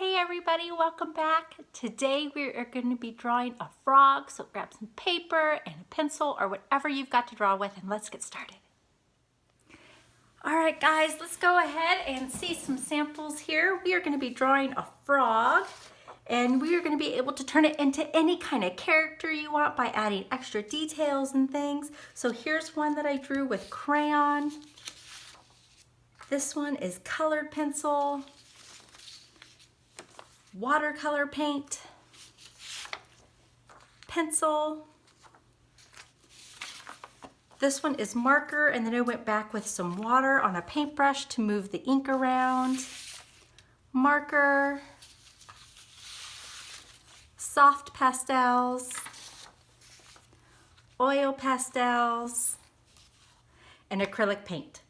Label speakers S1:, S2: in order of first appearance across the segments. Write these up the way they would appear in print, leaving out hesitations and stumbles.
S1: Hey everybody, welcome back. Today we are going to be drawing a frog, so grab some paper and a pencil or whatever you've got to draw with and let's get started. All right guys, let's go ahead and see some samples here. We are going to be drawing a frog and we are going to be able to turn it into any kind of character you want by adding extra details and things. So here's one that I drew with crayon. This one is colored pencil, watercolor paint, pencil. This one is marker, and then I went back with some water on a paintbrush to move the ink around. Marker, soft pastels, oil pastels, and acrylic paint.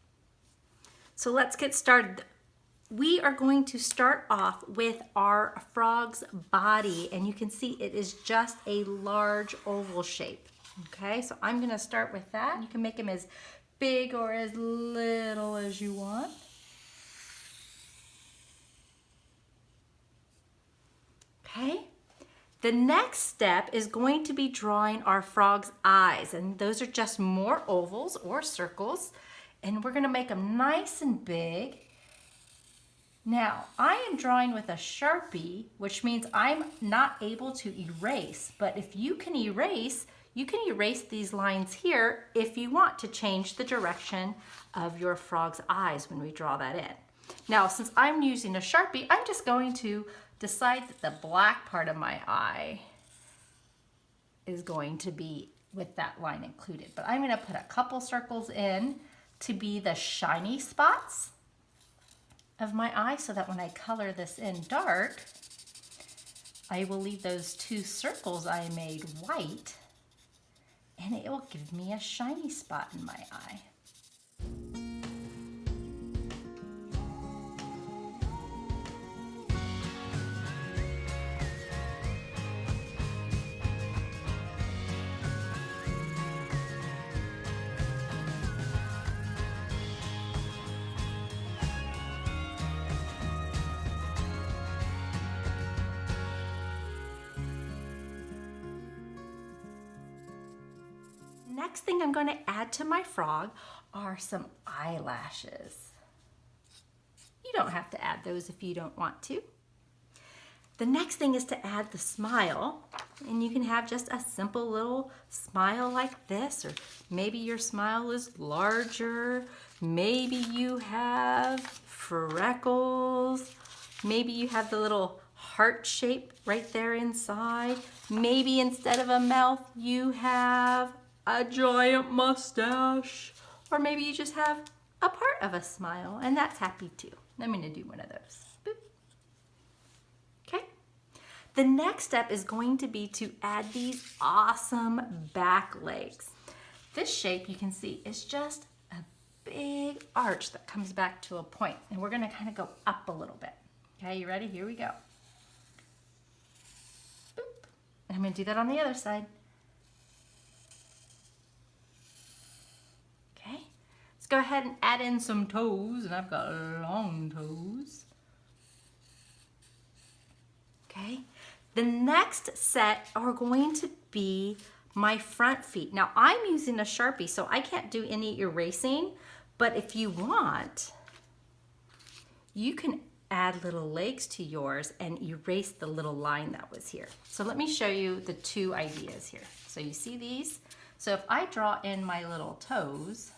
S1: So let's get started. We are going to start off with our frog's body, and you can see it is just a large oval shape. Okay, so I'm gonna start with that. You can make him as big or as little as you want. Okay, the next step is going to be drawing our frog's eyes, and those are just more ovals or circles, and we're gonna make them nice and big. Now, I am drawing with a Sharpie, which means I'm not able to erase, but if you can erase these lines here if you want to change the direction of your frog's eyes when we draw that in. Now, since I'm using a Sharpie, I'm just going to decide that the black part of my eye is going to be with that line included. But I'm gonna put a couple circles in to be the shiny spots of my eye so that when I color this in dark, I will leave those two circles I made white and it will give me a shiny spot in my eye. Next thing I'm going to add to my frog are some eyelashes. You don't have to add those if you don't want to. The next thing is to add the smile, and you can have just a simple little smile like this, or maybe your smile is larger, maybe you have freckles, maybe you have the little heart shape right there inside, maybe instead of a mouth you have a giant mustache, or maybe you just have a part of a smile, and that's happy too. I'm gonna do one of those. Boop. Okay. The next step is going to be to add these awesome back legs. This shape, you can see, is just a big arch that comes back to a point, and we're gonna kind of go up a little bit. Okay, you ready? Here we go. Boop. And I'm gonna do that on the other side. Go ahead and add in some toes, and I've got long toes. Okay, the next set are going to be my front feet. Now I'm using a Sharpie, so I can't do any erasing, but if you want, you can add little legs to yours and erase the little line that was here. So let me show you the two ideas here. So you see these? So if I draw in my little toes,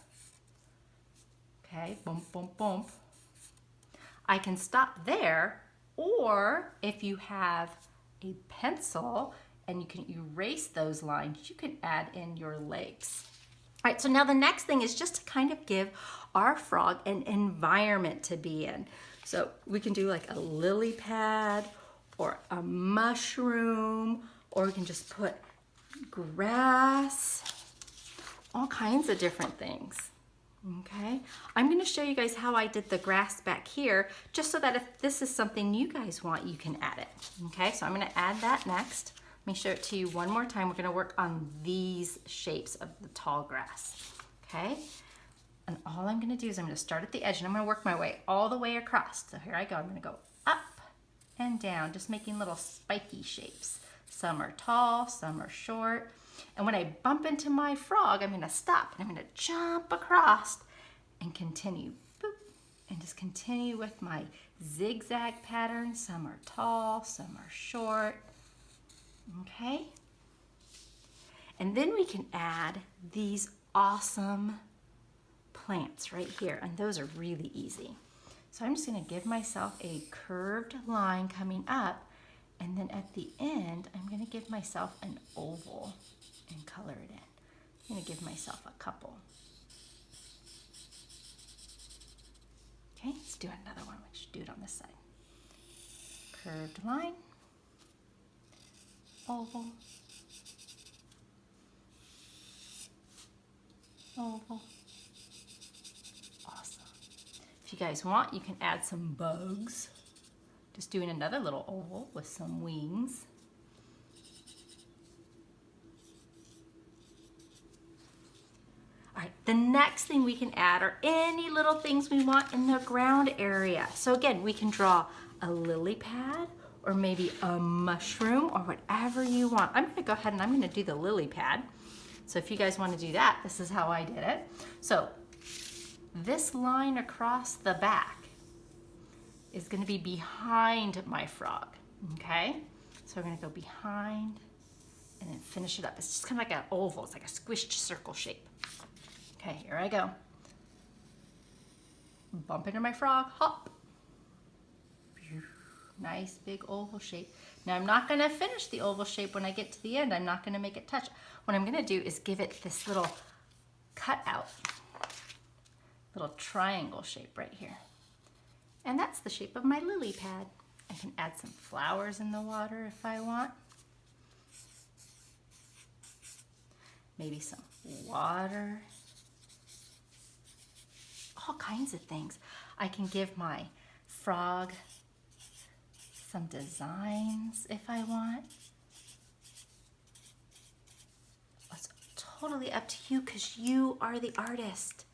S1: okay, bump, bump, bump. I can stop there, or if you have a pencil and you can erase those lines, you can add in your legs. All right, so now the next thing is just to kind of give our frog an environment to be in. So we can do like a lily pad or a mushroom, or we can just put grass, all kinds of different things. Okay, I'm going to show you guys how I did the grass back here, just so that if this is something you guys want, you can add it. Okay, so I'm going to add that next. Let me show it to you one more time. We're going to work on these shapes of the tall grass. Okay, and all I'm going to do is I'm going to start at the edge, and I'm going to work my way all the way across. So here I go. I'm going to go up, and down, just making little spiky shapes. Some are tall, some are short. And when I bump into my frog, I'm gonna stop and I'm gonna jump across and continue. Boop, and just continue with my zigzag pattern. Some are tall, some are short. Okay? And then we can add these awesome plants right here, and those are really easy. So I'm just gonna give myself a curved line coming up, and then at the end, I'm gonna give myself an oval and color it in. I'm gonna give myself a couple. Okay, let's do another one. We should do it on this side. Curved line, oval, oval. Awesome. If you guys want, you can add some bugs. Just doing another little oval with some wings. All right, the next thing we can add are any little things we want in the ground area. So again, we can draw a lily pad or maybe a mushroom or whatever you want. I'm gonna go ahead and I'm gonna do the lily pad. So if you guys wanna do that, this is how I did it. So this line across the back is gonna be behind my frog, okay? So we're gonna go behind and then finish it up. It's just kind of like an oval, it's like a squished circle shape. Okay, here I go. Bump into my frog, hop. Nice big oval shape. Now I'm not gonna finish the oval shape when I get to the end. I'm not gonna make it touch. What I'm gonna do is give it this little cutout, little triangle shape right here. And that's the shape of my lily pad. I can add some flowers in the water if I want. Maybe some water. All kinds of things. I can give my frog some designs if I want. It's totally up to you because you are the artist.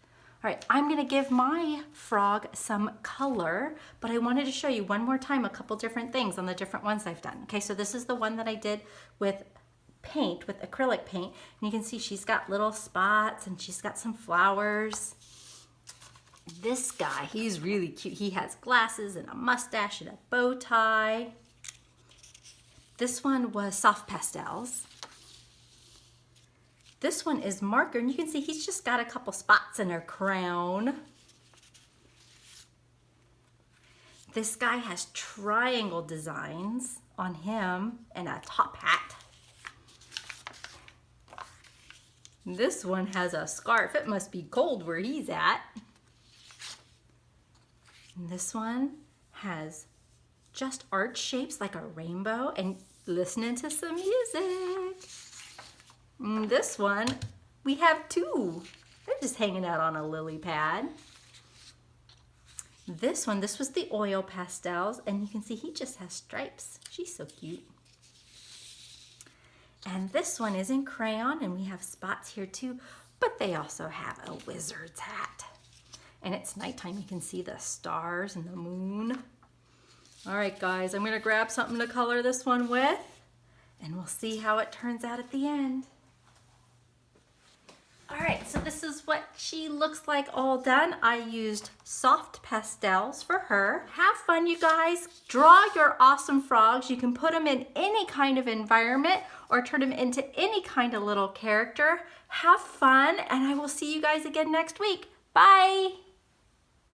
S1: All right, I'm gonna give my frog some color, but I wanted to show you one more time a couple different things on the different ones I've done. Okay, so this is the one that I did with paint, with acrylic paint. And you can see she's got little spots and she's got some flowers. This guy, he's really cute. He has glasses and a mustache and a bow tie. This one was soft pastels. This one is marker, and you can see he's just got a couple spots in her crown. This guy has triangle designs on him and a top hat. This one has a scarf. It must be cold where he's at. And this one has just arch shapes like a rainbow and listening to some music. And this one, we have two. They're just hanging out on a lily pad. This one, this was the oil pastels, and you can see he just has stripes. She's so cute. And this one is in crayon, and we have spots here too, but they also have a wizard's hat. And it's nighttime, you can see the stars and the moon. All right, guys, I'm gonna grab something to color this one with, and we'll see how it turns out at the end. All right, so this is what she looks like all done. I used soft pastels for her. Have fun, you guys. Draw your awesome frogs. You can put them in any kind of environment or turn them into any kind of little character. Have fun, and I will see you guys again next week. Bye.